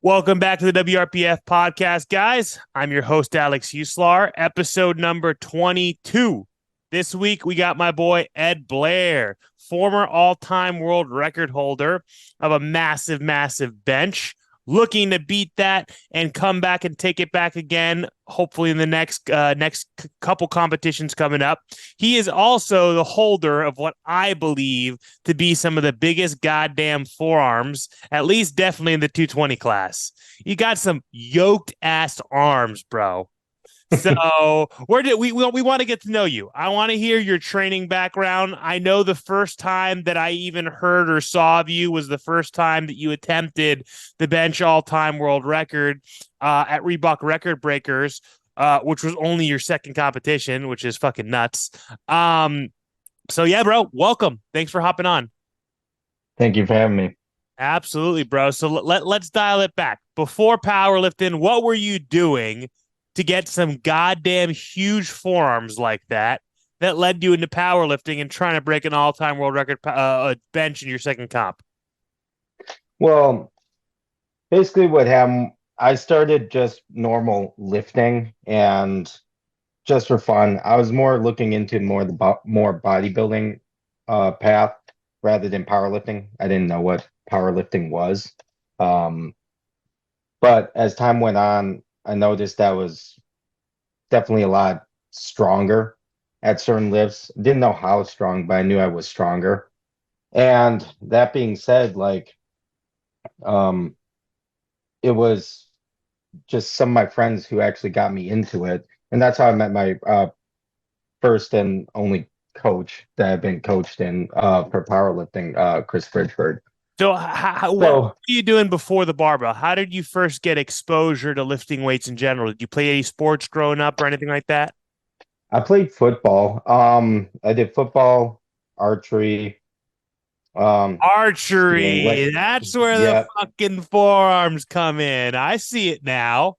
Welcome back to the WRPF podcast, guys. I'm your host, Alex Uslar, episode number 22. This week, we got my boy, Ed Blair, former all-time world record holder of a massive, massive bench, looking to beat that and come back and take it back again, hopefully in the next couple competitions coming up. He is also the holder of what I believe to be some of the biggest goddamn forearms, at least definitely in the 220 class. You got some yoked ass arms, bro. So we want to get to know you. I want to hear your training background. I know the first time that I even heard or saw of you was the first time that you attempted the bench all-time world record at Reebok Record Breakers, which was only your second competition, which is fucking nuts. So yeah, bro, welcome. Thanks for hopping on. Thank you for having me. Absolutely, bro. So let's dial it back. Before powerlifting, what were you doing to get some goddamn huge forearms like that led you into powerlifting and trying to break an all-time world record bench in your second comp? Well, basically what happened, I started just normal lifting and just for fun. I was more looking into more bodybuilding path rather than powerlifting. I didn't know what powerlifting was. Um, but as time went on, I noticed that was definitely a lot stronger at certain lifts. Didn't know how strong, but I knew I was stronger. And that being said, um, it was just some of my friends who actually got me into it. And that's how I met my first and only coach that I've been coached in for powerlifting, Chris Bridgeford. So what were So you doing before the barbell? How did you first get exposure to lifting weights in general? Did you play any sports growing up or anything like that? I played football. I did football, archery, skiing. Archery. That's where the Yeah. fucking forearms come in. I see it now.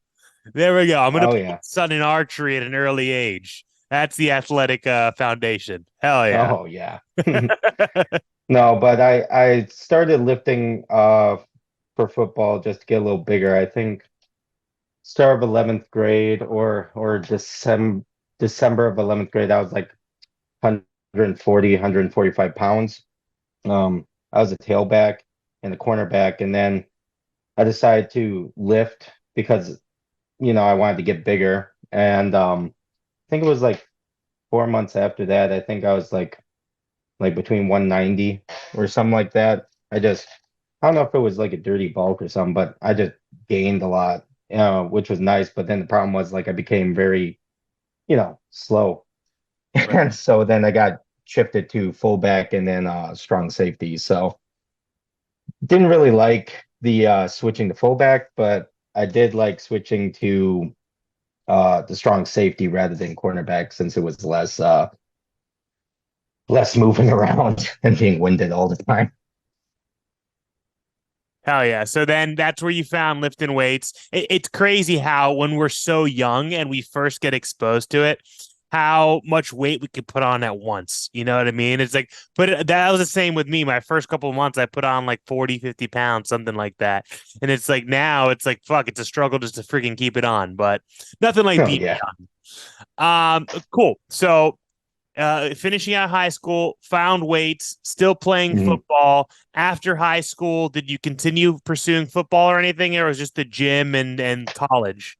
There we go. I'm gonna Oh put my yeah. son in archery at an early age. That's the athletic foundation. Hell yeah. Oh yeah. No, but I started lifting for football just to get a little bigger. I think start of 11th grade or December of 11th grade, I was like 140, 145 pounds. I was a tailback and a cornerback, and then I decided to lift because I wanted to get bigger. And I think it was like 4 months after that, I think I was like between 190 or something like that. I don't know if it was like a dirty bulk or something, but I just gained a lot, which was nice. But then the problem was like I became very, slow. Right. And so then I got shifted to fullback and then strong safety. So didn't really like the switching to fullback, but I did like switching to the strong safety rather than cornerback since it was less moving around and being winded all the time. Hell yeah. So then that's where you found lifting weights. It's crazy how when we're so young and we first get exposed to it, how much weight we could put on at once. You know what I mean? It's like, but that was the same with me. My first couple of months, I put on like 40, 50 pounds, something like that. And it's like now it's like, fuck, it's a struggle just to freaking keep it on, but nothing like Oh being yeah. cool. So finishing out high school, found weights, still playing Mhm. football. After high school, did you continue pursuing football or anything, or was it just the gym and college?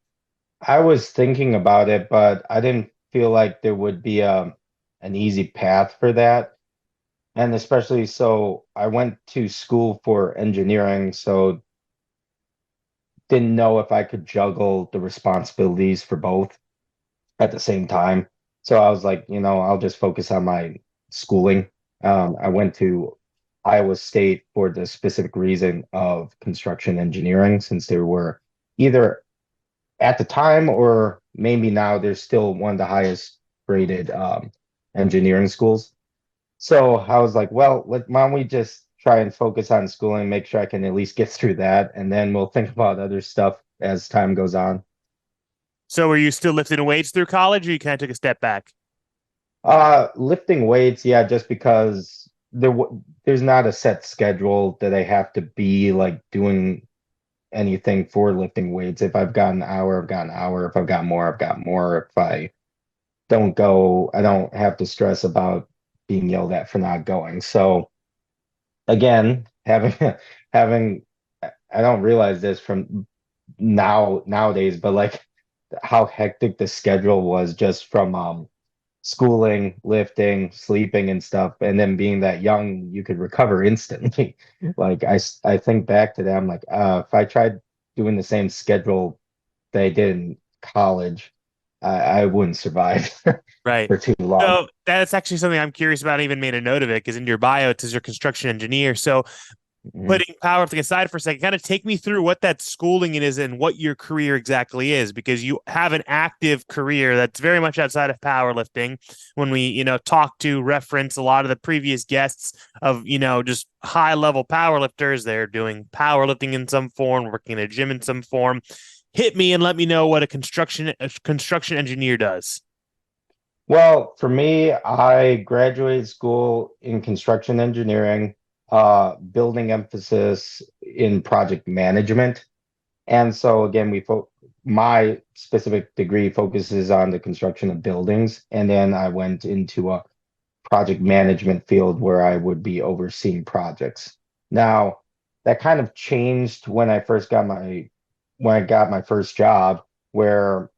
I was thinking about it, but I didn't feel like there would be an easy path for that. And especially so I went to school for engineering, so didn't know if I could juggle the responsibilities for both at the same time. So I was like, I'll just focus on my schooling. I went to Iowa State for the specific reason of construction engineering, since they were either at the time or maybe now they're still one of the highest graded engineering schools. So I was like, well, why don't we just try and focus on schooling, make sure I can at least get through that, and then we'll think about other stuff as time goes on. So were you still lifting weights through college, or you kind of took a step back? Lifting weights, yeah, just because there's not a set schedule that I have to be like doing anything for lifting weights. If I've got an hour, I've got an hour. If I've got more, I've got more. If I don't go, I don't have to stress about being yelled at for not going. So again, having having I don't realize this from nowadays, but like how hectic the schedule was just from schooling, lifting, sleeping and stuff, and then being that young, you could recover instantly. Like I think back to that, I'm like, if I tried doing the same schedule that I did in college, I wouldn't survive Right. for too long. So that's actually something I'm curious about. I even made a note of it because in your bio it says you're a construction engineer. So Mhm. putting powerlifting aside for a second, kind of take me through what that schooling is and what your career exactly is, because you have an active career that's very much outside of powerlifting. When we, talk to reference a lot of the previous guests of, just high level powerlifters, they're doing powerlifting in some form, working in a gym in some form. Hit me and let me know what a construction engineer does. Well, for me, I graduated school in construction engineering, building emphasis in project management. And so again, my specific degree focuses on the construction of buildings. And then I went into a project management field where I would be overseeing projects. Now, that kind of changed when I got my first job, where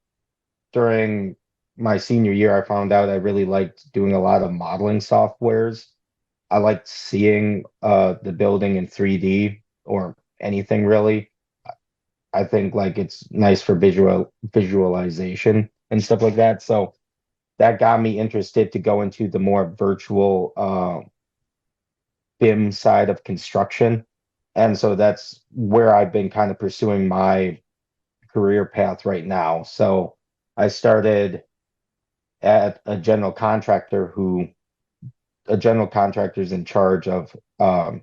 during my senior year, I found out I really liked doing a lot of modeling softwares. I liked seeing the building in 3D or anything really. I think like it's nice for visualization and stuff like that. So that got me interested to go into the more virtual BIM side of construction. And so that's where I've been kind of pursuing my career path right now. So I started at a general contractor is in charge of a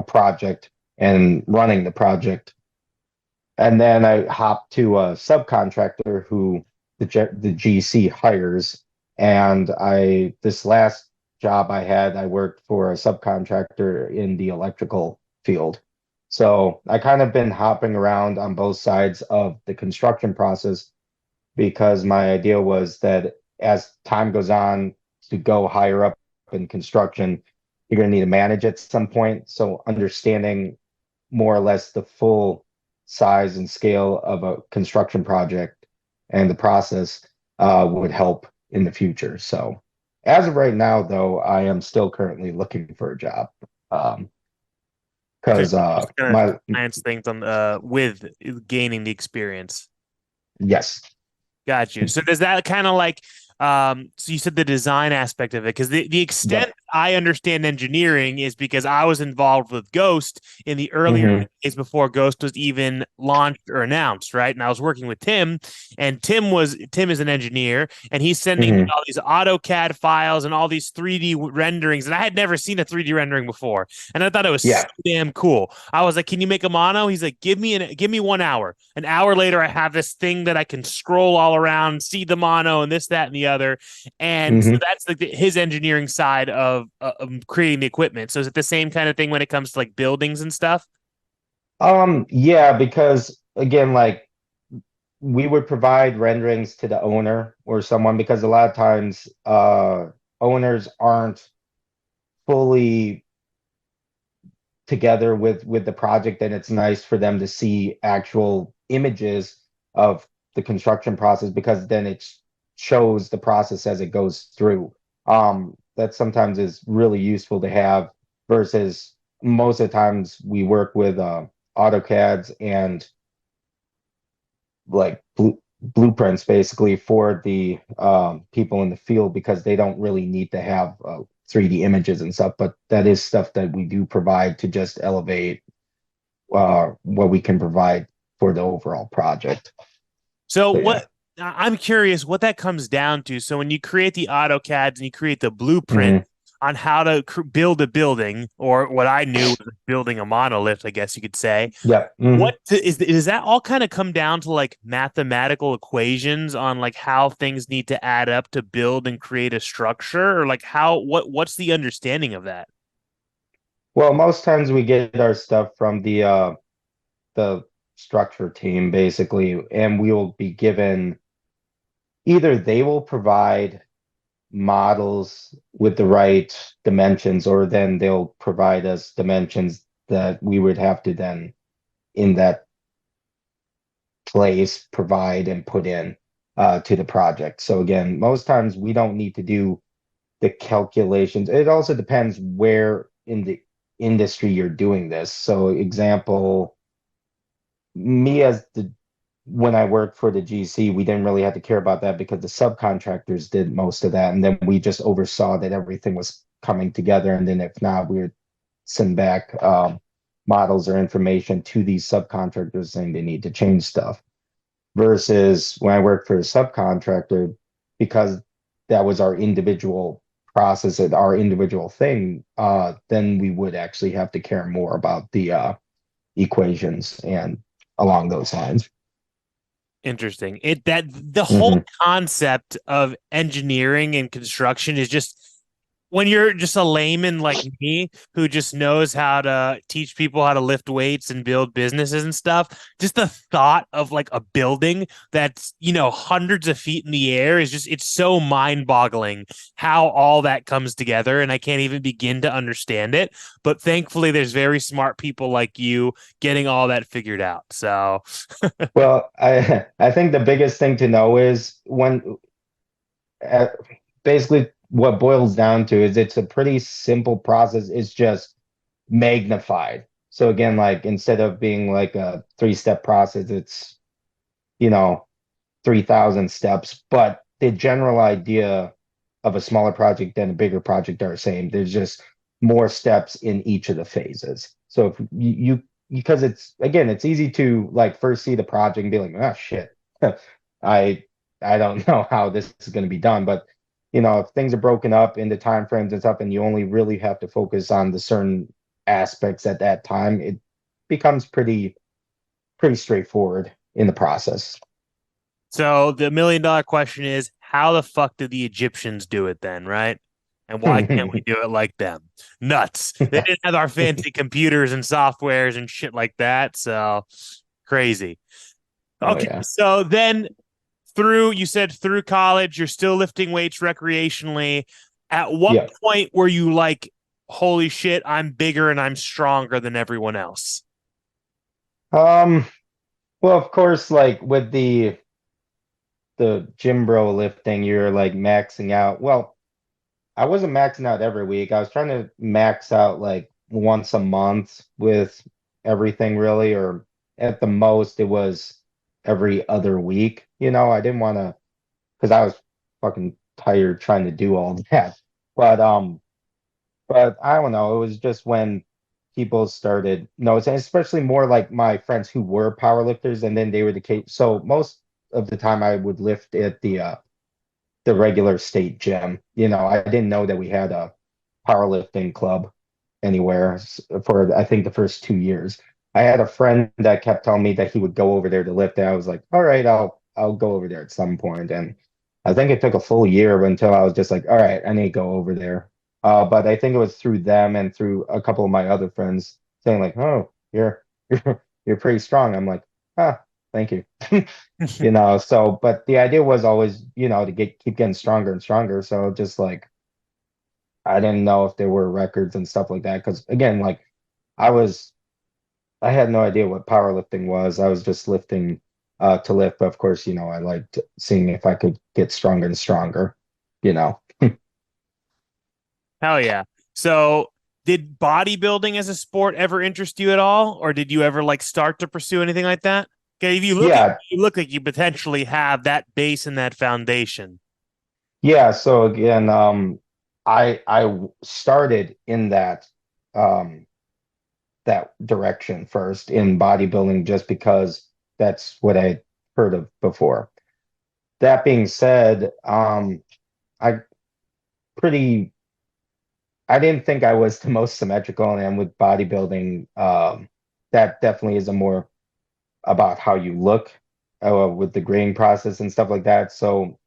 project and running the project. And then I hopped to a subcontractor who the GC hires. And this last job I had, I worked for a subcontractor in the electrical field. So I kind of been hopping around on both sides of the construction process because my idea was that as time goes on to go higher up in construction, you're going to need to manage at some point. So understanding more or less the full size and scale of a construction project and the process would help in the future. So as of right now, though, I am still currently looking for a job So because just kind of my finance things on with gaining the experience. yes. Got you. So does that kind of like so you said the design aspect of it, because the extent Yep. I understand engineering is because I was involved with Ghost in the earlier Hmm. days before Ghost was even launched or announced, right? And I was working with Tim, and Tim is an engineer, and he's sending me Hmm. all these AutoCAD files and all these 3D renderings, and I had never seen a 3D rendering before, and I thought it was so Yeah. damn cool. I was like, "Can you make a mono?" He's like, give me 1 hour." An hour later, I have this thing that I can scroll all around, see the mono and this, that, and the other. And so Hmm. that's like his engineering side of creating the equipment. So is it the same kind of thing when it comes to like buildings and stuff? Yeah, because again, like we would provide renderings to the owner or someone because a lot of times owners aren't fully together with the project, and it's nice for them to see actual images of the construction process because then it shows the process as it goes through. That sometimes is really useful to have versus most of the times we work with AutoCADs and like blueprints basically for the people in the field because they don't really need to have 3D images and stuff, but that is stuff that we do provide to just elevate what we can provide for the overall project. So So yeah. I'm curious what that comes down to. So when you create the AutoCADs and you create the blueprint Hmm. on how to build a building, or what I knew was building a monolith, I guess you could say, Yeah. Hmm. what is does that all kind of come down to like mathematical equations on like how things need to add up to build and create a structure, or like what's the understanding of that? Well, most times we get our stuff from the structure team basically, and we will be given either they will provide models with the right dimensions, or then they'll provide us dimensions that we would have to then in that place provide and put in to the project. So again, most times we don't need to do the calculations. It also depends where in the industry you're doing this. So example, me as the when I worked for the GC, we didn't really have to care about that because the subcontractors did most of that. And then we just oversaw that everything was coming together. And then if not, we would send back models or information to these subcontractors saying they need to change stuff. Versus when I worked for a subcontractor, because that was our individual process and our individual thing, then we would actually have to care more about the equations and along those lines. Interesting. It that the whole Mhm. concept of engineering and construction is just when you're just a layman like me who just knows how to teach people how to lift weights and build businesses and stuff, just the thought of like a building that's, hundreds of feet in the air is just, it's so mind-boggling how all that comes together. And I can't even begin to understand it. But thankfully, there's very smart people like you getting all that figured out. So, Well, I think the biggest thing to know is when uh, basically what boils down to is it's a pretty simple process. It's just magnified. So again, like instead of being like a three-step process, it's, you know, 3,000 steps, but the general idea of a smaller project than a bigger project are the same. There's just more steps in each of the phases. So if because it's again, it's easy to like first see the project and be like, oh shit, I I don't know how this is going to be done. But if things are broken up into time frames and stuff, and you only really have to focus on the certain aspects at that time, it becomes pretty straightforward in the process. so the $1 million question is, how the fuck did the Egyptians do it then, right? And why can't we do it like them? Nuts. They didn't have our fancy computers and softwares and shit like that. So crazy. Oh Okay. yeah. So then you said through college, you're still lifting weights recreationally. At what Yeah. point were you like, holy shit, I'm bigger and I'm stronger than everyone else? Um, well, of course, like with the gym bro lifting, you're like maxing out. Well, I wasn't maxing out every week. I was trying to max out like once a month with everything really, or at the most it was every other week. I didn't want to because I was fucking tired trying to do all that. But but I don't know. It was just when people started noticing, especially more like my friends who were powerlifters, and then they were the case. So most of the time, I would lift at the regular state gym. I didn't know that we had a powerlifting club anywhere for I think the first 2 years. I had a friend that kept telling me that he would go over there to lift, and I was like, all right, I'll go over there at some point. And I think it took a full year until I was just like, all right, I need to go over there. But I think it was through them and through a couple of my other friends saying like, oh, you're pretty strong. I'm like, ah, thank you. So but the idea was always, to keep getting stronger and stronger. So just like I didn't know if there were records and stuff like that. Because again, like I was I had no idea what powerlifting was. I was just lifting to lift. But of course, I liked seeing if I could get stronger and stronger, you know. Hell yeah. So, did bodybuilding as a sport ever interest you at all, or did you ever like start to pursue anything like that? Okay, if Yeah, you look like you potentially have that base and that foundation. yeah. So again, I started in um that direction first in bodybuilding just because that's what I heard of before. That being said, I pretty I didn't think I was the most symmetrical, and with bodybuilding, that definitely is a more about how you look with the grading process and stuff like that. So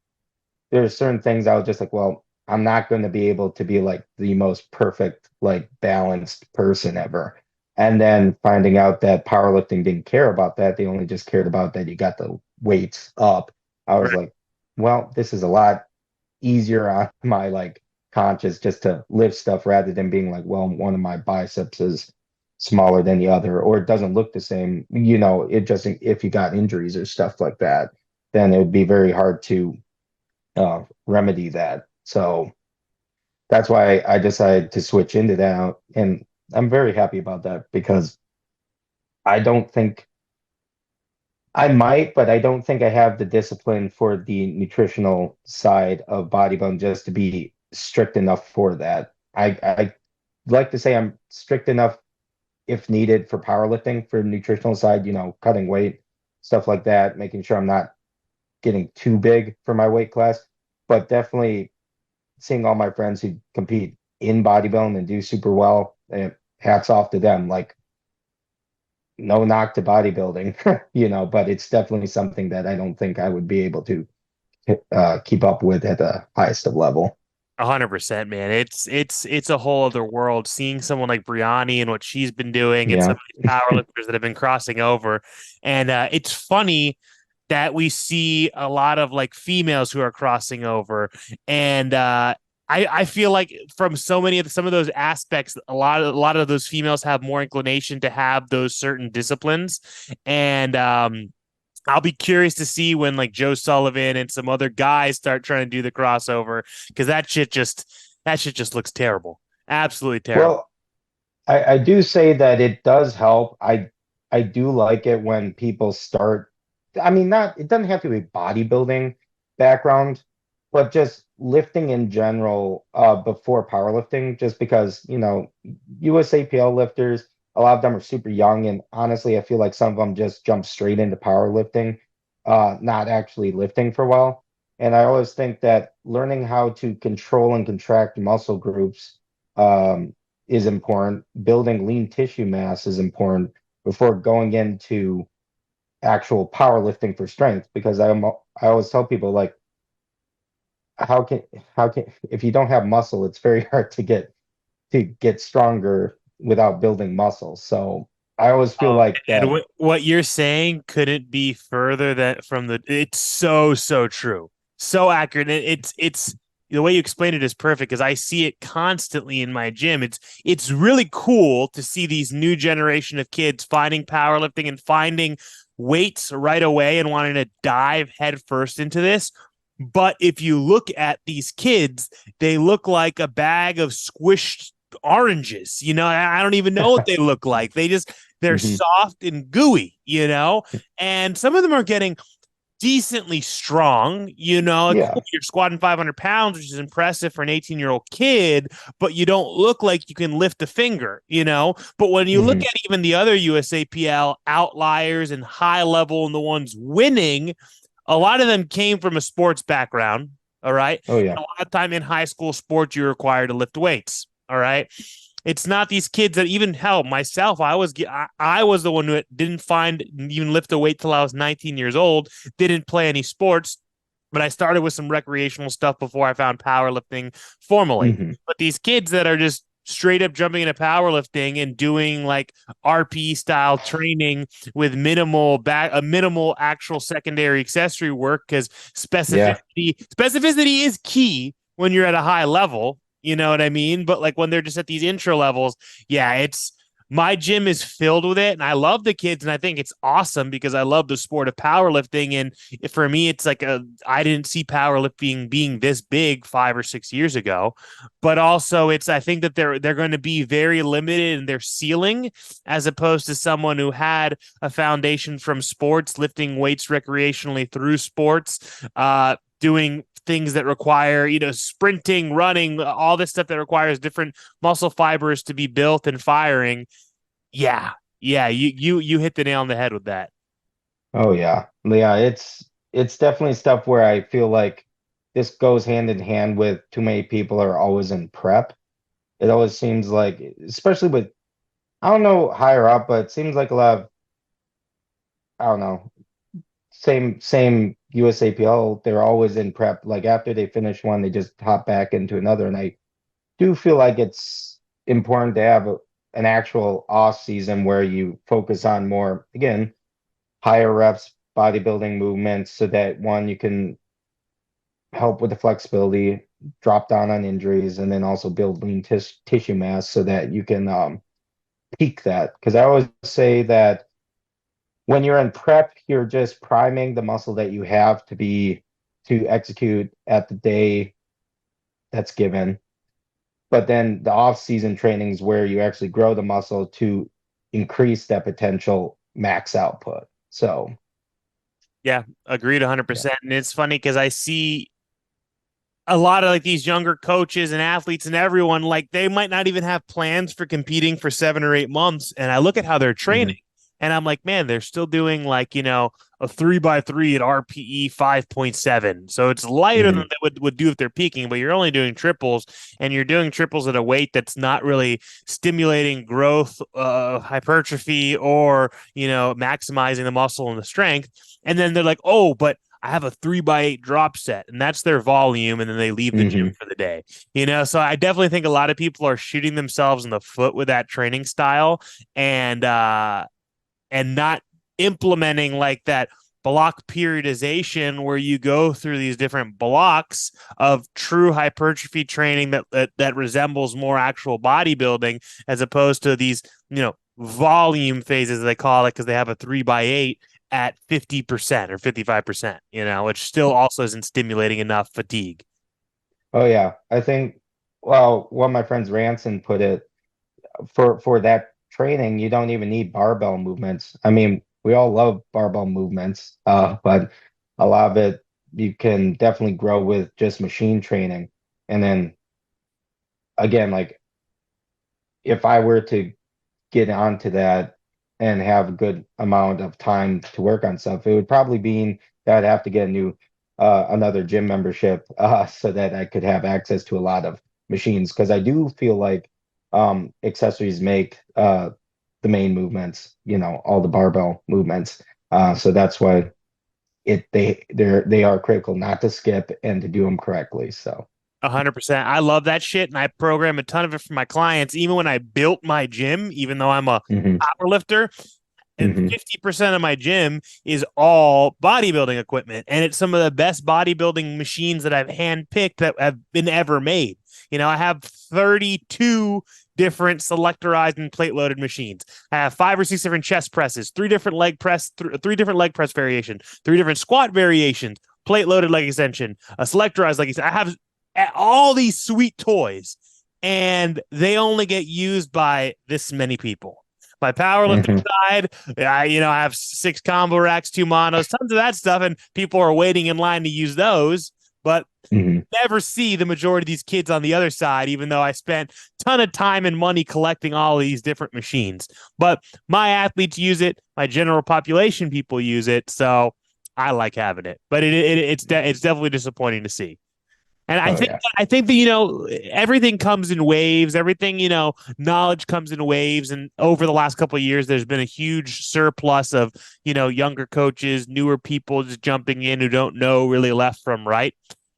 there's certain things I was just like, well, I'm not going to be able to be like the most perfect, like balanced person ever. And then finding out that powerlifting didn't care about that. They only just cared about that you got the weights up. I was Right. like, well, this is a lot easier on my like conscious just to lift stuff rather than being like, well, one of my biceps is smaller than the other or it doesn't look the same. It just if you got injuries or stuff like that, then it would be very hard to remedy that. So that's why I decided to switch into that. And I'm very happy about that because I don't think I might, but I don't think I have the discipline for the nutritional side of bodybuilding just to be strict enough for that. I like to say I'm strict enough if needed for powerlifting for nutritional side, cutting weight, stuff like that, making sure I'm not getting too big for my weight class. But definitely seeing all my friends who compete in bodybuilding and do super well, hats off to them. Like no knock to bodybuilding, but it's definitely something that I don't think I would be able to keep up with at the highest of level. 100%, man. It's a whole other world. Seeing someone like Briani and what she's been doing, and some Yeah. of these powerlifters that have been crossing over, and it's funny that we see a lot of like females who are crossing over, and I feel like from some of those aspects, a lot of those females have more inclination to have those certain disciplines, and I'll be curious to see when like Joe Sullivan and some other guys start trying to do the crossover because that shit just looks terrible. Absolutely terrible. Well, I do say that it does help. I do like it when people start. I mean, not it doesn't have to be bodybuilding background, but just lifting in general before powerlifting, just because, USAPL lifters, a lot of them are super young, and honestly, I feel like some of them just jump straight into powerlifting, not actually lifting for a while. And I always think that learning how to control and contract muscle groups um, is important. Building lean tissue mass is important before going into actual powerlifting for strength. Because I always tell people like, how can how can if you don't have muscle, it's very hard to get stronger without building muscle. So I always feel Oh, like and that. what you're saying couldn't be further that from the. It's so true, so accurate. It's the way you explain it is perfect because I see it constantly in my gym. It's really cool to see these new generation of kids finding powerlifting and finding weights right away and wanting to dive headfirst into this. But if you look at these kids, they look like a bag of squished oranges. I don't even know what they look like. They're Mhm. soft and gooey. And some of them are getting decently strong. Like, cool, Yeah. you're squatting 500 pounds, which is impressive for an 18-year-old kid, but you don't look like you can lift a finger. But when you look Hmm. at even the other USAPL outliers and high level and the ones winning, a lot of them came from a sports background. All right. Oh And yeah. a lot of time in high school sports, you're required to lift weights. All right. It's not these kids that even help myself. I was the one who didn't find even lift a weight till I was 19 years old. Didn't play any sports, but I started with some recreational stuff before I found powerlifting formally. Hmm. But these kids that are just straight up jumping into powerlifting and doing like RP style training with minimal actual secondary accessory work because Yeah. specificity is key when you're at a high level. You know what I mean? But like when they're just at these intro levels, yeah, it's my gym is filled with it, and I love the kids, and I think it's awesome because I love the sport of powerlifting. And for me, it's like I didn't see powerlifting being this big 5 or 6 years ago, but also I think that they're going to be very limited in their ceiling as opposed to someone who had a foundation from sports, lifting weights recreationally through sports, doing things that require, sprinting, running, all this stuff that requires different muscle fibers to be built and firing. Yeah. Yeah, you hit the nail on the head with that. Oh yeah. Yeah, it's definitely stuff where I feel like this goes hand in hand with too many people are always in prep. It always seems like, especially with, I don't know higher up, but it seems like a lot of, I don't know, same USAPL, they're always in prep. Like after they finish one, they just hop back into another. And I do feel like it's important to have an actual off season where you focus on more, again, higher reps, bodybuilding movements, so that one, you can help with the flexibility, drop down on injuries, and then also build lean tissue mass so that you can peak that. Because I always say that when you're in prep, you're just priming the muscle that you have to execute at the day that's given. But then the off-season training is where you actually grow the muscle to increase that potential max output. So, Yeah, agreed yeah. 100%. And it's funny because I see a lot of like these younger coaches and athletes and everyone, like they might not even have plans for competing for 7 or 8 months. And I look at how they're training Mhm. and I'm like, man, they're still doing like, a 3x3 at RPE 5.7. So it's lighter than Mhm. they would do if they're peaking, but you're only doing triples and you're doing triples at a weight that's not really stimulating growth, hypertrophy, or, maximizing the muscle and the strength. And then they're like, oh, but I have a 3x8 drop set, and that's their volume, and then they leave the gym Mhm. for the day. So I definitely think a lot of people are shooting themselves in the foot with that training style, and not implementing like that block periodization where you go through these different blocks of true hypertrophy training that resembles more actual bodybuilding, as opposed to these volume phases they call it, because they have a 3x8 at 50% or 55%, which still also isn't stimulating enough fatigue. Oh yeah. I think, well, one of my friends Ranson put it, for that training, you don't even need barbell movements. I mean, we all love barbell movements, but a lot of it you can definitely grow with just machine training. And then again, like if I were to get onto that and have a good amount of time to work on stuff, it would probably mean that I'd have to get a new another gym membership so that I could have access to a lot of machines, because I do feel like accessories make the main movements, all the barbell movements. So that's why they are critical not to skip and to do them correctly. So 100%. I love that shit, and I program a ton of it for my clients. Even when I built my gym, even though I'm a hmm power lifter, and hmm 50% of my gym is all bodybuilding equipment. And it's some of the best bodybuilding machines that I've handpicked that have been ever made. I have 32 different selectorized and plate loaded machines. I have 5 or 6 different chest presses, three different leg press variations, 3 different squat variations, plate loaded leg extension, a selectorized leg extension. I have all these sweet toys, and they only get used by this many people. My powerlifting hmm side, I have 6 combo racks, 2 monos, tons of that stuff, and people are waiting in line to use those. But hmm never see the majority of these kids on the other side, even though I spent a ton of time and money collecting all of these different machines. But my athletes use it, my general population people use it, so I like having it. But it's definitely disappointing to see. And I Oh think yeah. I think that everything comes in waves. Everything knowledge comes in waves. And over the last couple of years, there's been a huge surplus of younger coaches, newer people just jumping in who don't know really left from right.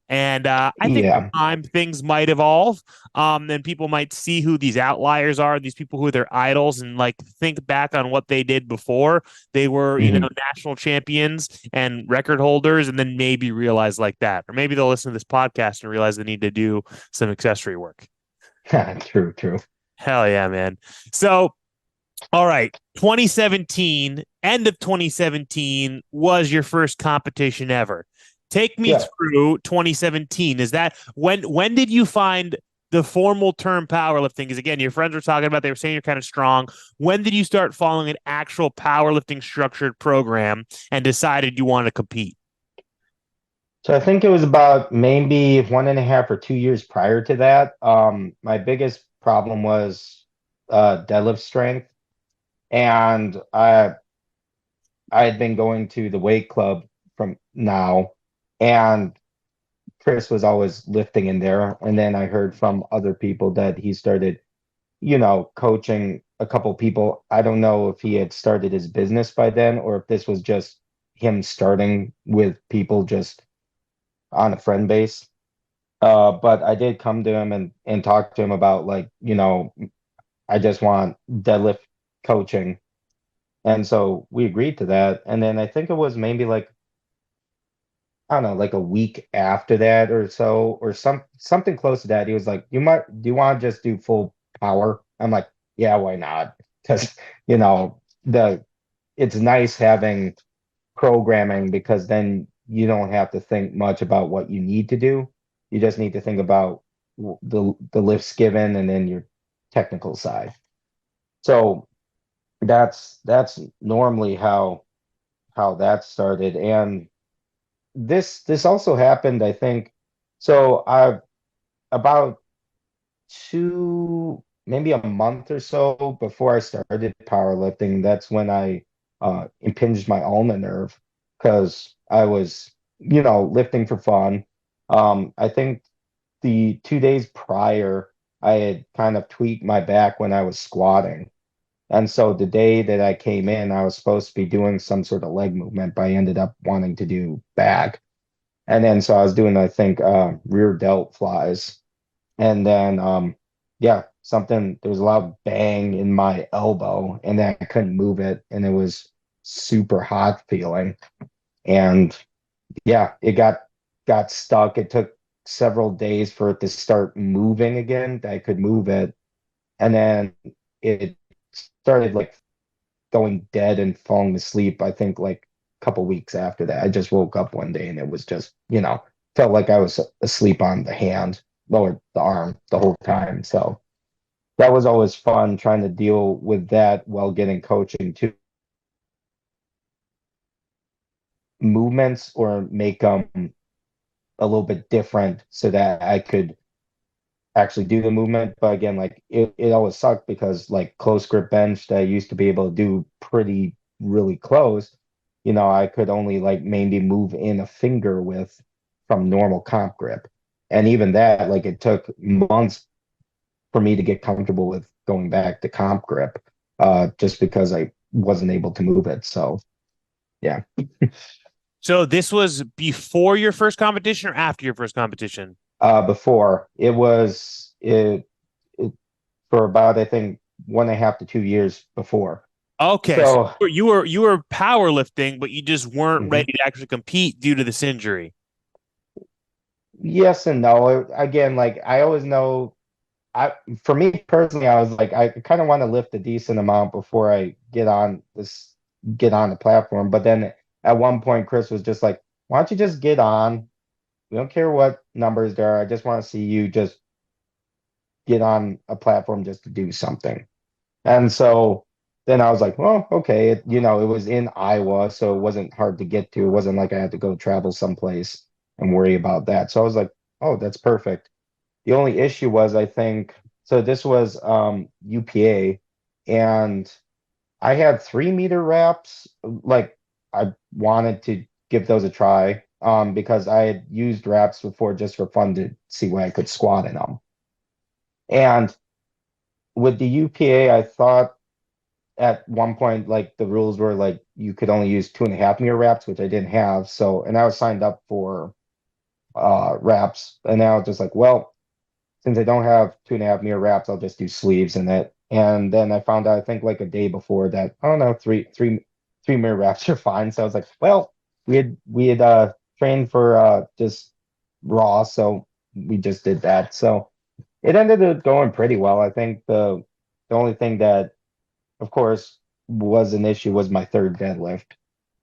And I think with Yeah. time things might evolve. And people might see who these outliers are, these people who are their idols, and like think back on what they did before they were, hmm national champions and record holders, and then maybe realize like that. Or maybe they'll listen to this podcast and realize they need to do some accessory work. True, true. Hell yeah, man. So, all right, 2017, end of 2017 was your first competition ever. Take me Yeah. through 2017. Is that when did you find the formal term powerlifting? Because again, your friends were talking about, they were saying you're kind of strong. When did you start following an actual powerlifting structured program and decided you want to compete? So I think it was about maybe 1.5 or 2 years prior to that. My biggest problem was deadlift strength, and I had been going to the weight club from now, and Chris was always lifting in there. And then I heard from other people that he started, coaching a couple people. I don't know if he had started his business by then or if this was just him starting with people just on a friend base. But I did come to him and talk to him about, like, I just want deadlift coaching. And so we agreed to that. And then I think it was maybe like, I don't know, like a week after that or so, or something close to that. He was like, do you want to just do full power? I'm like, yeah, why not? Because, you know, the it's nice having programming because then you don't have to think much about what you need to do. You just need to think about the lifts given and then your technical side. So that's normally how that started. And this also happened, I think. So I about maybe a month or so before I started powerlifting, that's when I impinged my ulnar nerve because I was, lifting for fun. I think the 2 days prior, I had kind of tweaked my back when I was squatting. And so the day that I came in, I was supposed to be doing some sort of leg movement, but I ended up wanting to do back. And then so I was doing, I think, rear delt flies. And then yeah, there was a loud bang in my elbow and then I couldn't move it and it was super hot feeling. And yeah, it got stuck. It took several days for it to start moving again. That I could move it. And then it started like going dead and falling asleep, I think like a couple weeks after that. I just woke up one day and it was just, felt like I was asleep on the hand, lower the arm the whole time. So that was always fun trying to deal with that while getting coaching too. Movements or make them a little bit different so that I could actually do the movement. But again, like it always sucked because like close grip bench that I used to be able to do pretty really close, I could only like maybe move in a finger width from normal comp grip. And even that, like it took months for me to get comfortable with going back to comp grip, just because I wasn't able to move it. So yeah. So this was before your first competition or after your first competition? Before it for about I think 1.5 to 2 years before. Okay, so So you were powerlifting, but you just weren't mhm. ready to actually compete due to this injury. Yes and no. Again, like I always know, I for me personally, I was like, I kind of want to lift a decent amount before I get on the platform. But then at one point, Chris was just like, "Why don't you just get on? We don't care what numbers there are. I just want to see you just get on a platform just to do something." And so then I was like, well, okay, it was in Iowa, so it wasn't hard to get to. It wasn't like I had to go travel someplace and worry about that. So I was like, oh, that's perfect. The only issue was, I think, so this was UPA, and I had 3 meter wraps. Like I wanted to give those a try, because I had used wraps before just for fun to see what I could squat in them. And with the UPA, I thought at one point, like the rules were like you could only use 2.5 meter wraps, which I didn't have. So, and I was signed up for wraps, and now it's just like, well, since I don't have 2.5 meter wraps, I'll just do sleeves in it. And then I found out, I think like a day before that, I don't know, 3 meter wraps are fine. So I was like, well, we had trained for just raw, so we just did that. So it ended up going pretty well. I think the only thing that, of course, was an issue was my third deadlift.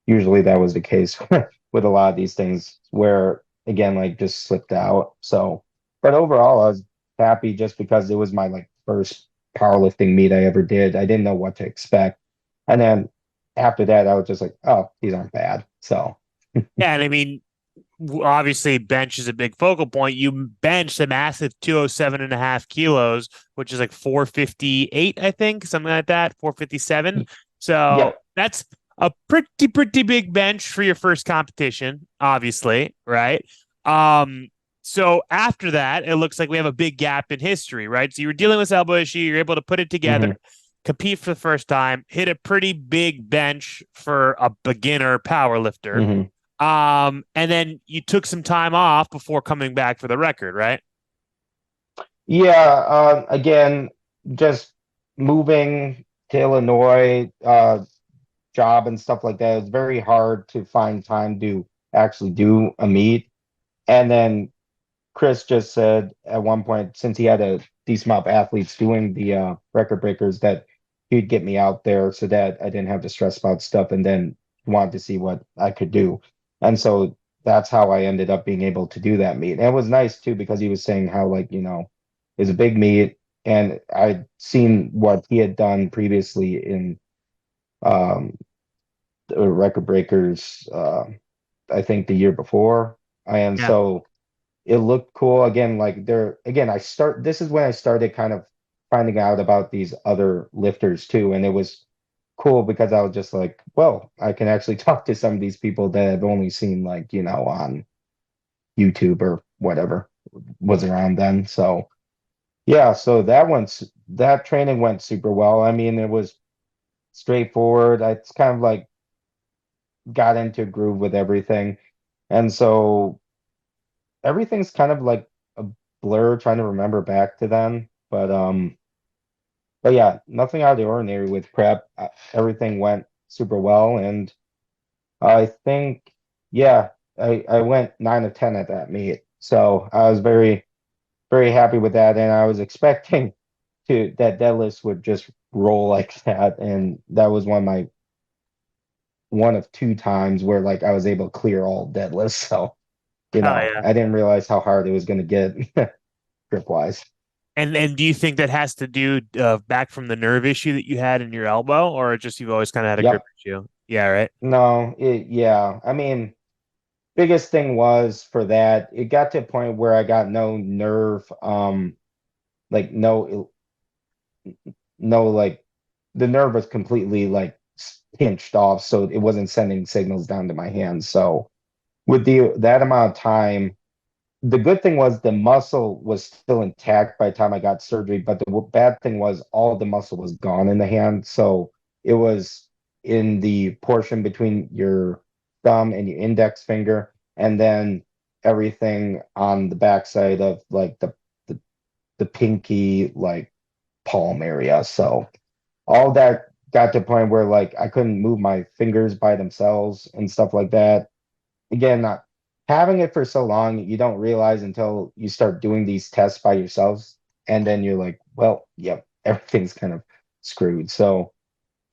Usually that was the case with a lot of these things where, again, like just slipped out. So, but overall, I was happy just because it was my like first powerlifting meet I ever did. I didn't know what to expect. And then after that, I was just like, oh, these aren't bad. So, Yeah, and I mean, obviously bench is a big focal point. You benched a massive 207.5 kilos, which is like 458, I think, something like that, 457. So yep. that's a pretty big bench for your first competition, obviously, right? So after that, it looks like we have a big gap in history, right? So you were dealing with elbow issue, you're able to put it together, Hmm. compete for the first time, hit a pretty big bench for a beginner power lifter. Hmm. And then you took some time off before coming back for the record, right? Yeah. Again, just moving to Illinois, job and stuff like that, it's very hard to find time to actually do a meet. And then Chris just said at one point, since he had a decent amount of athletes doing the record breakers, that he'd get me out there so that I didn't have to stress about stuff, and then wanted to see what I could do. And so that's how I ended up being able to do that meet. And it was nice too because he was saying how, like, it's a big meet, and I'd seen what he had done previously in um the record breakers, I think the year before. And Yeah. so it looked cool again. Like there again, this is when I started kind of finding out about these other lifters too. And it was cool because I was just like, well, I can actually talk to some of these people that I've only seen, like, on YouTube or whatever was around then. So yeah, so that training went super well. I mean, it was straightforward. It's kind of like got into a groove with everything. And so everything's kind of like a blur trying to remember back to then. But yeah, nothing out of the ordinary with prep. Everything went super well, and I think, yeah, I went 9 of 10 at that meet. So I was very, very happy with that, and I was expecting to that deadlifts would just roll like that, and that was one of two times where, like, I was able to clear all deadlifts. So, Oh yeah. I didn't realize how hard it was going to get grip wise. And do you think that has to do back from the nerve issue that you had in your elbow, or just you've always kind of had a grip Yep. issue? Yeah, right. No, yeah. I mean, biggest thing was for that, it got to a point where I got no nerve, like no, like the nerve was completely like pinched off, so it wasn't sending signals down to my hands. So with the that amount of time, the good thing was the muscle was still intact by the time I got surgery, but the bad thing was all the muscle was gone in the hand. So it was in the portion between your thumb and your index finger, and then everything on the backside of like the, the pinky, like, palm area. So all that got to a point where, like, I couldn't move my fingers by themselves and stuff like that. Again, not having it for so long, you don't realize until you start doing these tests by yourselves, and then you're like, well, yep, everything's kind of screwed. So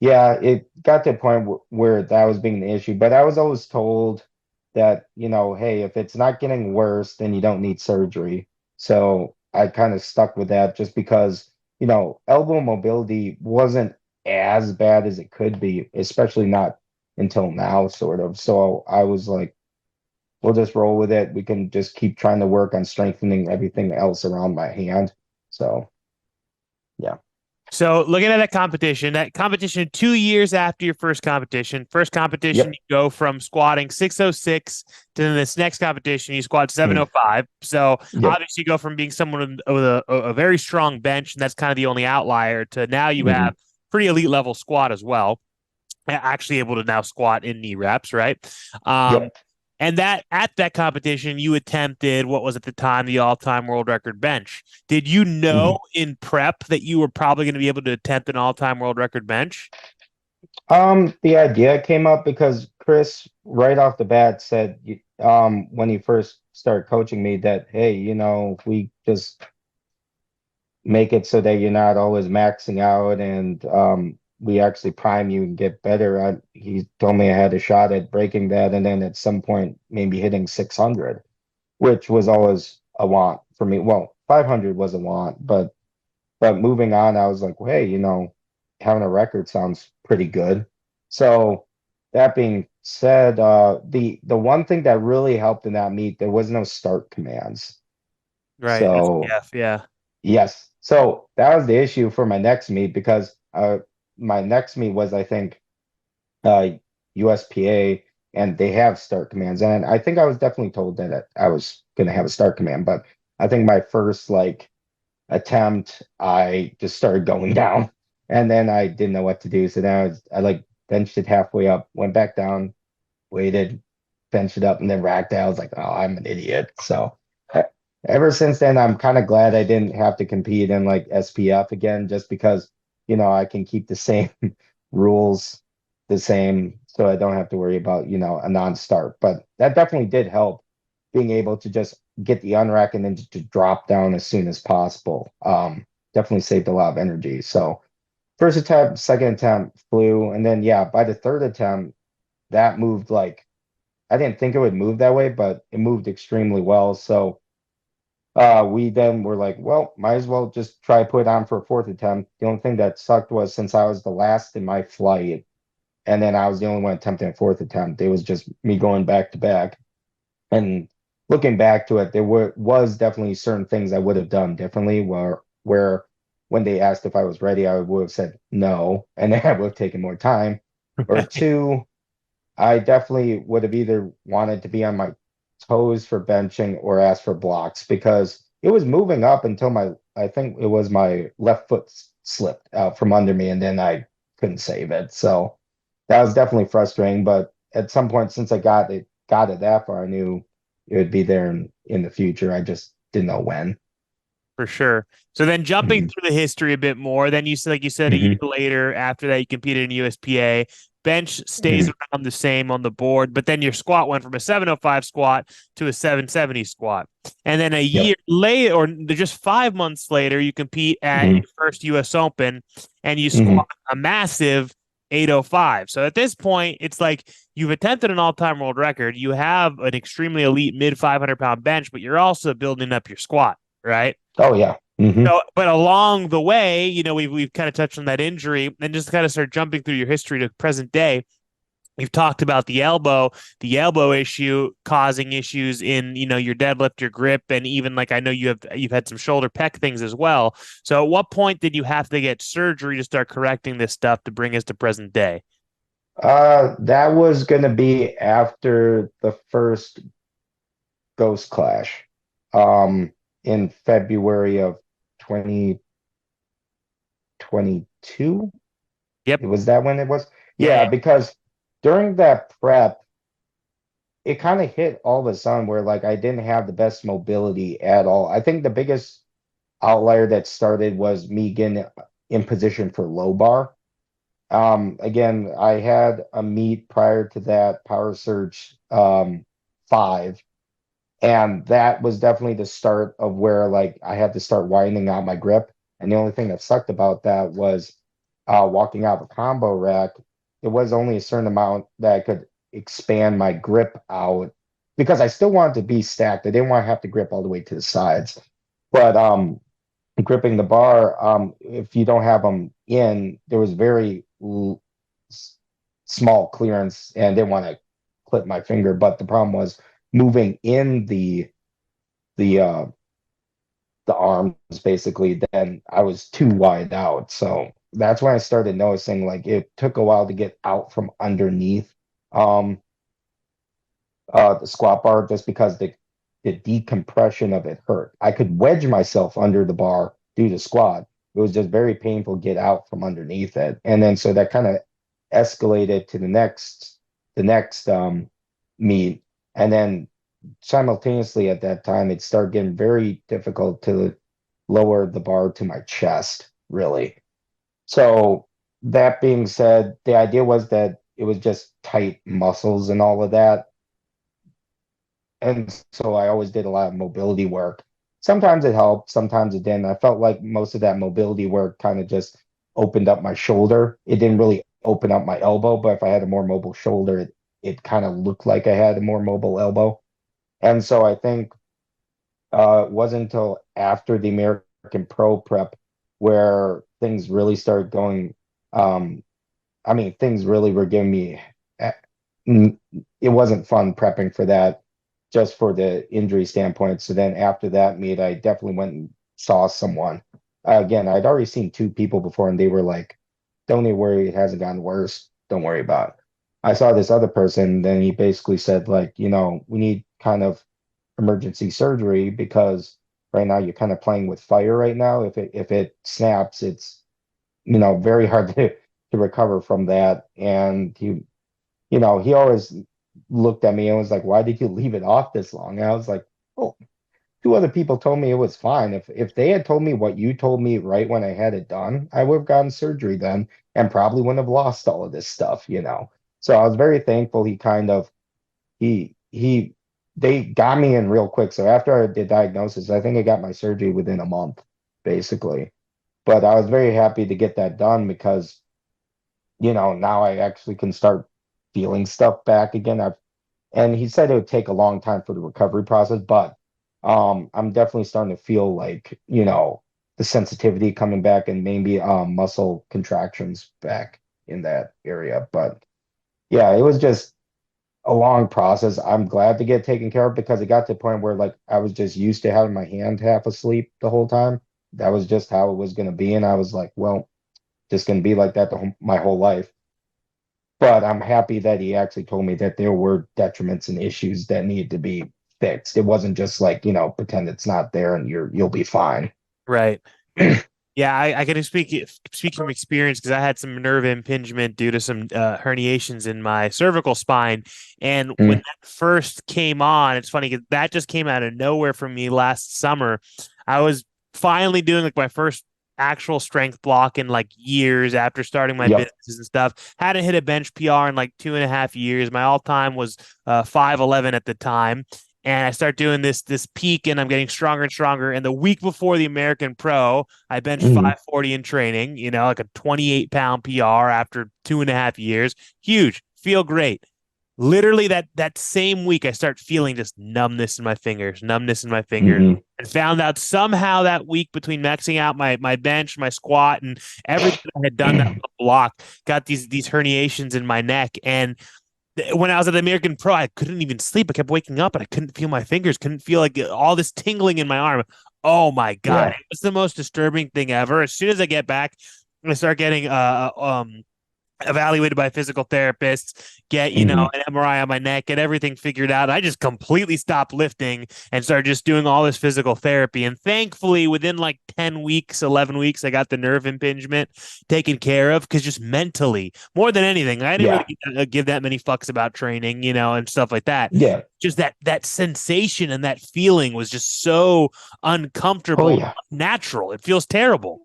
yeah, it got to a point where that was being the issue, but I was always told that, hey, if it's not getting worse, then you don't need surgery. So I kind of stuck with that just because, elbow mobility wasn't as bad as it could be, especially not until now, sort of. So I was like, we'll just roll with it. We can just keep trying to work on strengthening everything else around my hand. So yeah. So looking at that competition 2 years after your first competition, Yep. you go from squatting 606 to this next competition, you squat Mm. 705. So Yep. obviously you go from being someone with a very strong bench, and that's kind of the only outlier, to now you Hmm. have pretty elite level squat as well. Actually able to now squat in knee reps, right? Um, Yep. and that at that competition, you attempted what was at the time the all-time world record bench. Did you know Hmm. in prep that you were probably going to be able to attempt an all-time world record bench? The idea came up because Chris, right off the bat, said, when he first started coaching me, that, hey, if we just make it so that you're not always maxing out, and we actually prime you and get better. He told me I had a shot at breaking that, and then at some point maybe hitting 600, which was always a want for me. Well, 500 was a want, but moving on, I was like, well, hey, having a record sounds pretty good. So that being said, the one thing that really helped in that meet, there was no start commands. Right, So SPF, yeah. yes, so that was the issue for my next meet because my next meet was, I think, USPA, and they have start commands, and I think I was definitely told that I was going to have a start command, but I think my first, like, attempt, I just started going down, and then I didn't know what to do. So then I like benched it halfway up, went back down, waited, benched it up, and then racked it. I was like, oh, I'm an idiot. So e- ever since then, I'm kind of glad I didn't have to compete in, like, SPF again, just because, I can keep the same rules the same so I don't have to worry about, a non-start. But that definitely did help being able to just get the unrack and then to drop down as soon as possible. Definitely saved a lot of energy. So first attempt, second attempt flew, and then yeah, by the third attempt, that moved like I didn't think it would move that way, but it moved extremely well. So we then were like, well, might as well just try put it on for a fourth attempt. The only thing that sucked was since I was the last in my flight, and then I was the only one attempting a fourth attempt, it was just me going back to back. And looking back to it, there was definitely certain things I would have done differently. Where when they asked if I was ready, I would have said no, and then I would have taken more time. Or two, I definitely would have either wanted to be on my toes for benching or ask for blocks because it was moving up until I think it was my left foot slipped out from under me, and then I couldn't save it. So that was definitely frustrating. But at some point, since I got it that far, I knew it would be there in the future. I just didn't know when. For sure. So then jumping Hmm. through the history a bit more, then you said, like you said, a year Hmm. later after that, you competed in USPA. Bench stays Hmm. around the same on the board, but then your squat went from a 705 squat to a 770 squat. And then a year Yep. later, or just 5 months later, you compete at Hmm. your first US Open and you Hmm. squat a massive 805. So at this point, it's like you've attempted an all-time world record. You have an extremely elite mid 500-pound bench, but you're also building up your squat, right? Oh yeah. Hmm. So, but along the way, we've kind of touched on that injury and just kind of start jumping through your history to present day. You've talked about the elbow issue causing issues in, your deadlift, your grip, and even like I know you've had some shoulder pec things as well. So at what point did you have to get surgery to start correcting this stuff to bring us to present day? That was gonna be after the first Ghost Clash, um, in February of 2022. Yep. Was that when it was? Yeah. Yeah, because during that prep, it kind of hit all of a sudden where like I didn't have the best mobility at all. I think the biggest outlier that started was me getting in position for low bar. Again, I had a meet prior to that, Power Surge 5, and that was definitely the start of where like I had to start widening out my grip. And the only thing that sucked about that was walking out of a combo rack. It was only a certain amount that I could expand my grip out because I still wanted to be stacked. I didn't want to have to grip all the way to the sides. But gripping the bar, if you don't have them in, there was very small clearance, and I didn't want to clip my finger. But the problem was moving in the uh the arms basically, then I was too wide out. So that's when I started noticing like it took a while to get out from underneath um the squat bar just because the decompression of it hurt. I could wedge myself under the bar due to squat. It was just very painful to get out from underneath it. And then so that kind of escalated to the next meet. And then simultaneously at that time, it started getting very difficult to lower the bar to my chest, really. So that being said, the idea was that it was just tight muscles and all of that. And so I always did a lot of mobility work. Sometimes it helped, sometimes it didn't. I felt like most of that mobility work kind of just opened up my shoulder. It didn't really open up my elbow, but if I had a more mobile shoulder, it kind of looked like I had a more mobile elbow. And so I think it wasn't until after the American Pro Prep where things really started going. Um, I mean, things really were giving me. eh, It wasn't fun prepping for that, just for the injury standpoint. So then after that meet, I definitely went and saw someone. Again, I'd already seen two people before, and they were like, "Don't even worry, it hasn't gotten worse. Don't worry about it." I saw this other person, then he basically said, like, we need kind of emergency surgery because right now you're kind of playing with fire right now. If it snaps, it's very hard to recover from that. And he always looked at me and was like, "Why did you leave it off this long?" And I was like, "Oh." two other people told me it was fine. If they had told me what you told me right when I had it done, I would have gotten surgery then and probably wouldn't have lost all of this stuff, you know. So I was very thankful he they got me in real quick. So after the diagnosis, I think I got my surgery within a month, basically. But I was very happy to get that done because, now I actually can start feeling stuff back again. And he said it would take a long time for the recovery process, but I'm definitely starting to feel like, the sensitivity coming back and maybe muscle contractions back in that area. But yeah, it was just a long process. I'm glad to get taken care of because it got to the point where like I was just used to having my hand half asleep the whole time. That was just how it was going to be. And I was like, well, just going to be like that my whole life. But I'm happy that he actually told me that there were detriments and issues that needed to be fixed. It wasn't just like, pretend it's not there and you'll be fine. Right. Yeah, I can speak from experience because I had some nerve impingement due to some herniations in my cervical spine. And when Mm, that first came on, it's funny because that just came out of nowhere for me last summer. I was finally doing like my first actual strength block in like years after starting my yep. businesses and stuff. Hadn't hit a bench PR in like 2.5 years. My all time was 5'11" at the time, and I start doing this peak and I'm getting stronger and stronger. And the week before the American Pro, I benched Mhm. 540 in training, like a 28-pound PR after 2.5 years. Huge, feel great. Literally that same week, I start feeling just numbness in my fingers. Mhm. And found out somehow that week between maxing out my bench, my squat, and everything I had done that block, got these herniations in my neck. And when I was at the American Pro, I couldn't even sleep. I kept waking up and I couldn't feel my fingers, couldn't feel like all this tingling in my arm. Oh my God. Yeah. It was the most disturbing thing ever. As soon as I get back, I start getting evaluated by physical therapists, get, Mhm. an MRI on my neck, get everything figured out. I just completely stopped lifting and started just doing all this physical therapy. And thankfully, within like 10 weeks, 11 weeks, I got the nerve impingement taken care of because just mentally, more than anything, I didn't Yeah. really give that many fucks about training, and stuff like that. Yeah. Just that sensation and that feeling was just so Oh uncomfortable, yeah. natural. It feels terrible.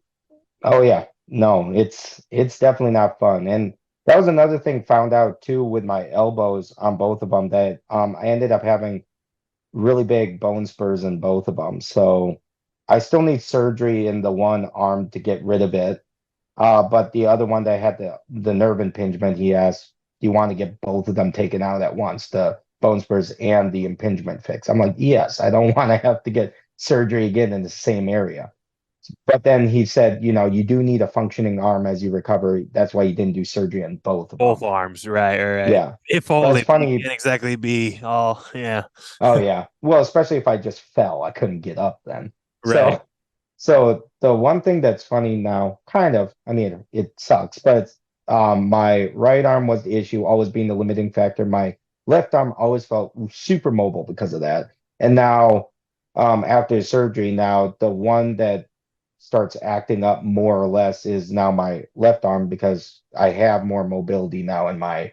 Oh yeah. No, it's definitely not fun. And that was another thing found out too with my elbows on both of them that I ended up having really big bone spurs in both of them. So I still need surgery in the one arm to get rid of it. But the other one that had the nerve impingement, he asked, "Do you want to get both of them taken out at once, the bone spurs and the impingement fix?" I'm like, "Yes, I don't want to have to get surgery again in the same area." But then he said, you do need a functioning arm as you recover. That's why you didn't do surgery on both of Both them. arms, right, right. Yeah. If But only, it's but you funny. can't exactly be all, yeah, Oh yeah. Well, especially if I just fell, I couldn't get up then. right. So the one thing that's funny now, kind of, I mean, it sucks, but my right arm was the issue, always being the limiting factor. My left arm always felt super mobile because of that. And now, after surgery, now the one that starts acting up more or less is now my left arm because I have more mobility now in my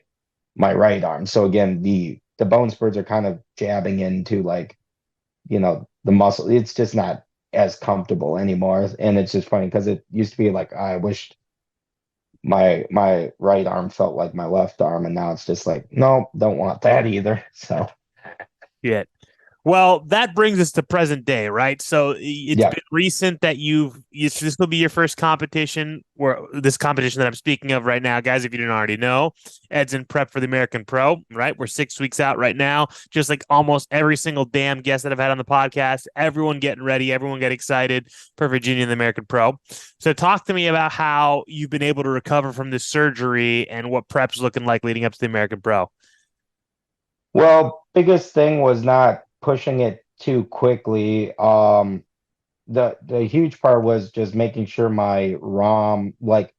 right arm. So again, the bone spurs are kind of jabbing into like, the muscle. It's just not as comfortable anymore. And it's just funny because it used to be like I wished my right arm felt like my left arm, and now it's just like, no, don't want that either. So Yeah. Well, that brings us to present day, right? So it's yeah. been recent that this will be your first competition, where this competition that I'm speaking of right now, guys, if you didn't already know, Ed's in prep for the American Pro, right? We're 6 weeks out right now, just like almost every single damn guest that I've had on the podcast, everyone getting ready, everyone get excited for Virginia and the American Pro. So talk to me about how you've been able to recover from this surgery and what prep's looking like leading up to the American Pro. Well, biggest thing was not pushing it too quickly. The huge part was just making sure my ROM, like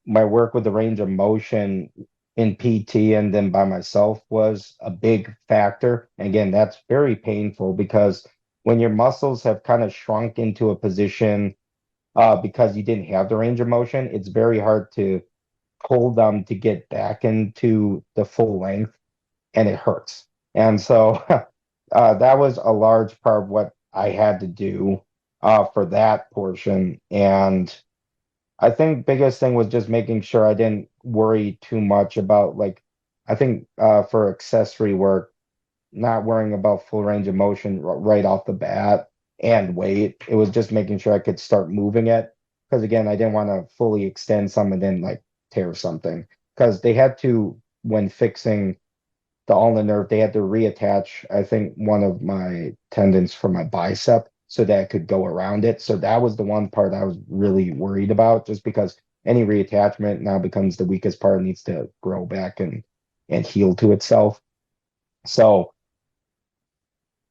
my work with the range of motion in PT and then by myself was a big factor. Again, that's very painful because when your muscles have kind of shrunk into a position because you didn't have the range of motion, it's very hard to pull them to get back into the full length and it hurts. And so that was a large part of what I had to do for that portion. And I think biggest thing was just making sure I didn't worry too much about like I think for accessory work, not worrying about full range of motion right off the bat and weight. It was just making sure I could start moving it. Because again, I didn't want to fully extend some and then like tear something. Because they had to, when fixing the ulnar nerve, they had to reattach, I think, one of my tendons from my bicep so that I could go around it. So that was the one part I was really worried about, just because any reattachment now becomes the weakest part, needs to grow back and heal to itself. So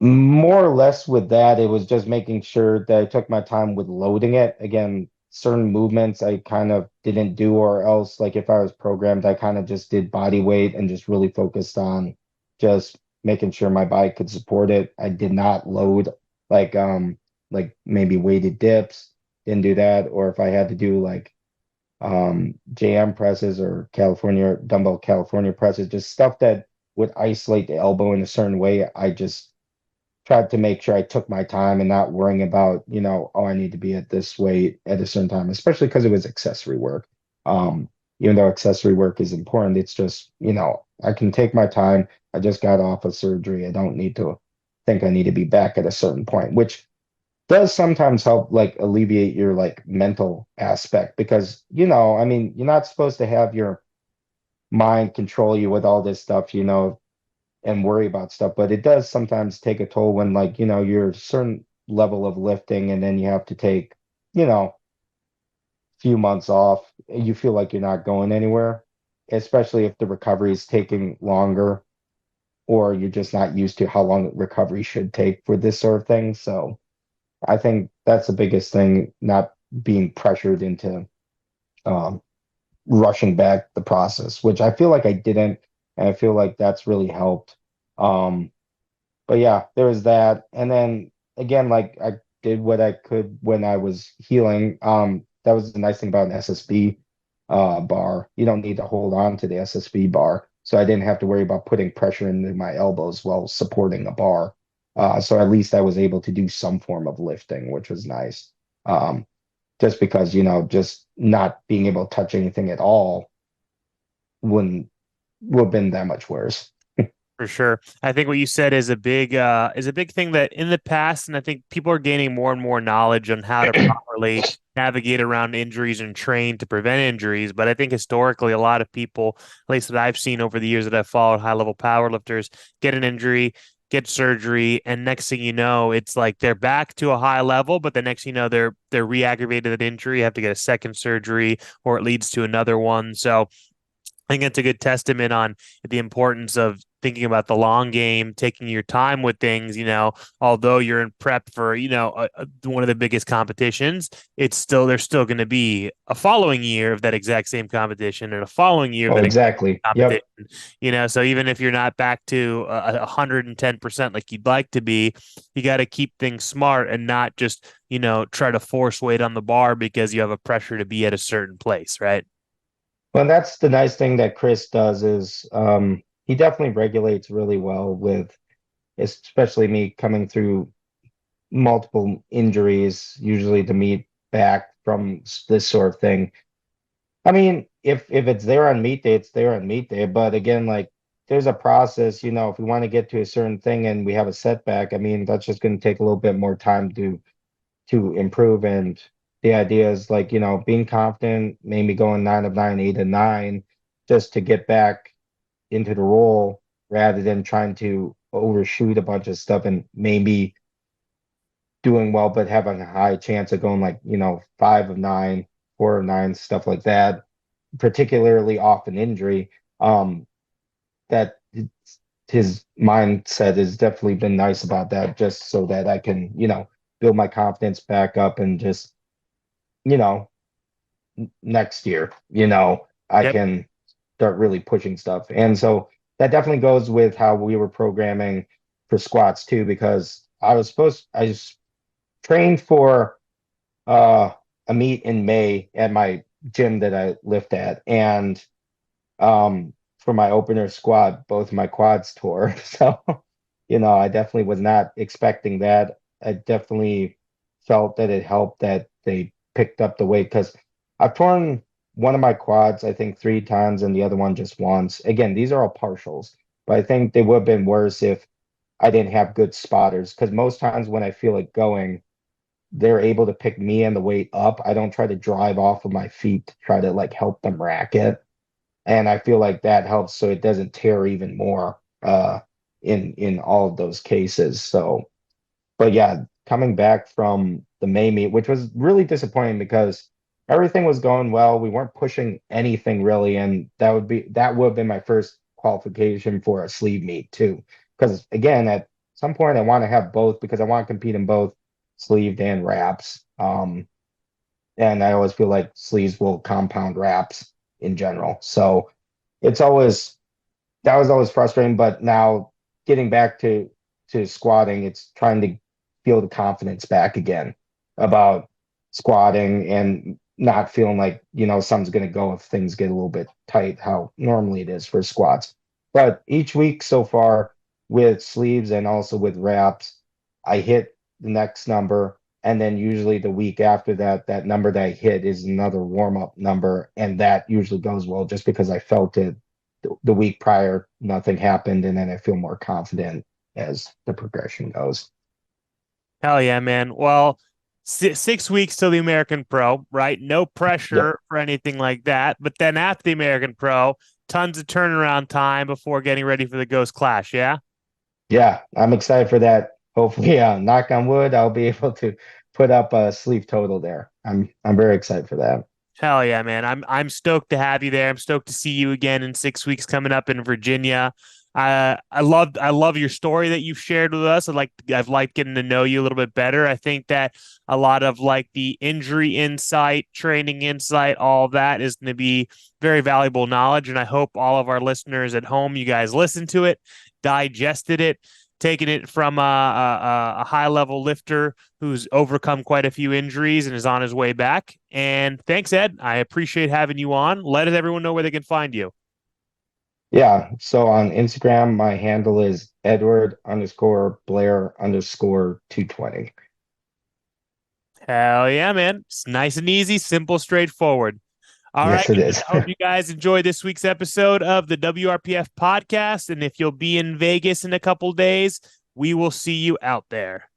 more or less with that, it was just making sure that I took my time with loading it. Again, certain movements I kind of didn't do, or else, like if I was programmed, I kind of just did body weight and just really focused on just making sure my body could support it. I did not load like maybe weighted dips, didn't do that. Or if I had to do like JM presses or California presses, just stuff that would isolate the elbow in a certain way, I just tried to make sure I took my time and not worrying about, oh, I need to be at this weight at a certain time, especially because it was accessory work. Um, Even though accessory work is important, it's just, I can take my time. I just got off of surgery. I don't need to think I need to be back at a certain point, which does sometimes help like alleviate your like mental aspect because, I mean, you're not supposed to have your mind control you with all this stuff, and worry about stuff. But it does sometimes take a toll when like, you're a certain level of lifting and then you have to take, few months off. You feel like you're not going anywhere, especially if the recovery is taking longer or you're just not used to how long recovery should take for this sort of thing. So I think that's the biggest thing, not being pressured into um, rushing back the process, which I feel like I didn't, and I feel like that's really helped. Um, but yeah, there was that. And then again, like I did what I could when I was healing. That was the nice thing about an SSB bar. You don't need to hold on to the SSB bar. So I didn't have to worry about putting pressure into my elbows while supporting a bar. So at least I was able to do some form of lifting, which was nice. Just because, just not being able to touch anything at all wouldn't would have been that much worse. For sure. I think what you said is a big thing that in the past, and I think people are gaining more and more knowledge on how to properly navigate around injuries and train to prevent injuries. But I think historically a lot of people, at least that I've seen over the years that I've followed high level powerlifters, get an injury, get surgery, and next thing you know, it's like they're back to a high level, but the next thing you know, they're re-aggravated that injury, have to get a second surgery, or it leads to another one. So I think it's a good testament on the importance of thinking about the long game, taking your time with things. Although you're in prep for, one of the biggest competitions, there's still going to be a following year of that exact same competition and a following year of Oh, that exact exactly. competition. Yep. So even if you're not back to 110% like you'd like to be, you got to keep things smart and not just, try to force weight on the bar because you have a pressure to be at a certain place, right? Well, that's the nice thing that Chris does is he definitely regulates really well with, especially me coming through multiple injuries, usually to meet back from this sort of thing. I mean, if it's there on meet day, it's there on meet day. But again, like there's a process, if we want to get to a certain thing and we have a setback, I mean, that's just going to take a little bit more time to improve. And the idea is like, being confident, maybe going 9 of 9, 8 of 9, just to get back into the role rather than trying to overshoot a bunch of stuff and maybe doing well, but having a high chance of going like, 5 of 9, 4 of 9, stuff like that, particularly off an injury. That his mindset has definitely been nice about that, just so that I can, build my confidence back up and just, you know, next year, I Yep. can start really pushing stuff. And so that definitely goes with how we were programming for squats too, because I just trained for uh a meet in May at my gym that I lift at. And for my opener squat, both my quads tore. So, I definitely was not expecting that. I definitely felt that it helped that they picked up the weight because I've torn one of my quads, I think 3 times, and the other one just once. Again, these are all partials, but I think they would have been worse if I didn't have good spotters because most times when I feel it going, they're able to pick me and the weight up. I don't try to drive off of my feet to try to like help them rack it. And I feel like that helps so it doesn't tear even more in all of those cases. So but yeah, coming back from the May meet, which was really disappointing because everything was going well. We weren't pushing anything really, and that would have been my first qualification for a sleeve meet too. Because again, at some point I want to have both because I want to compete in both sleeved and wraps. And I always feel like sleeves will compound wraps in general. So it's always that was always frustrating, but now getting back to squatting, it's trying to feel the confidence back again about squatting and not feeling like, something's going to go if things get a little bit tight, how normally it is for squats. But each week so far with sleeves and also with wraps, I hit the next number. And then usually the week after that, that number that I hit is another warm up number. And that usually goes well just because I felt it the week prior, nothing happened, and then I feel more confident as the progression goes. Hell yeah, man. Well, 6 weeks till the American Pro, right? No Yep. pressure for anything like that. But then after the American Pro, tons of turnaround time before getting ready for the Ghost Clash. Yeah. Yeah, I'm excited for that. Hopefully, knock on wood, I'll be able to put up a sleeve total there. I'm very excited for that. Hell yeah, man. I'm stoked to have you there. I'm stoked to see you again in 6 weeks coming up in Virginia. I love your story that you've shared with us. I've liked getting to know you a little bit better. I think that a lot of like the injury insight, training insight, all of that is going to be very valuable knowledge. And I hope all of our listeners at home, you guys listened to it, digested it, taking it from a high level lifter who's overcome quite a few injuries and is on his way back. And thanks, Ed. I appreciate having you on. Let everyone know where they can find you. Yeah, so on Instagram, my handle is Edward_Blair_220. Hell yeah, man. It's nice and easy, simple, straightforward. All right, Yes, it guys. is. I hope you guys enjoyed this week's episode of the WRPF podcast. And if you'll be in Vegas in a couple days, we will see you out there.